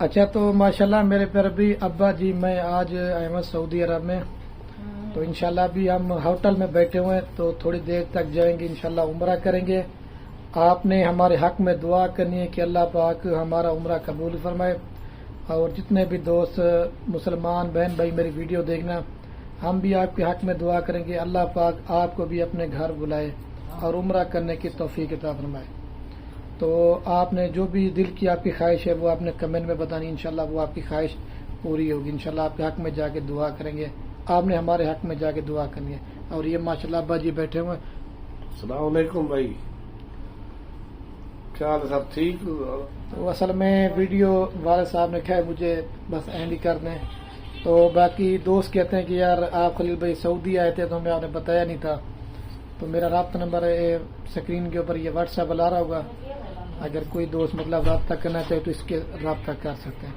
اچھا تو ماشاءاللہ میرے پیارے بھی ابا جی، میں آج آیا ہوں سعودی عرب میں، تو انشاءاللہ ابھی ہم ہوٹل میں بیٹھے ہوئے ہیں، تو تھوڑی دیر تک جائیں گے انشاءاللہ عمرہ کریں گے۔ آپ نے ہمارے حق میں دعا کرنی ہے کہ اللہ پاک ہمارا عمرہ قبول فرمائے، اور جتنے بھی دوست مسلمان بہن بھائی میری ویڈیو دیکھنا، ہم بھی آپ کے حق میں دعا کریں گے اللہ پاک آپ کو بھی اپنے گھر بلائے اور عمرہ کرنے کی توفیق عطا فرمائے۔ تو آپ نے جو بھی دل کی آپ کی خواہش ہے وہ آپ نے کمنٹ میں بتانی، انشاءاللہ وہ آپ کی خواہش پوری ہوگی۔ انشاءاللہ آپ کے حق میں جا کے دعا کریں گے، آپ نے ہمارے حق میں جا کے دعا کرنی ہے۔ اور یہ ماشاءاللہ ابا جی بیٹھے ہوئے۔ السلام علیکم بھائی، کیا حال ہے؟ سب ٹھیک؟ تو اصل میں ویڈیو والد صاحب نے کہا مجھے بس اینڈ ہی کر دیں، تو باقی دوست کہتے ہیں کہ یار آپ خلیل بھائی سعودی آئے تھے تو ہمیں آپ نے بتایا نہیں تھا، تو میرا رابطہ نمبر ہے اسکرین کے اوپر، یہ واٹس ایپ بلا رہا ہوگا، اگر کوئی دوست مطلب رابطہ کرنا چاہے تو اس کے رابطہ کر سکتے ہیں۔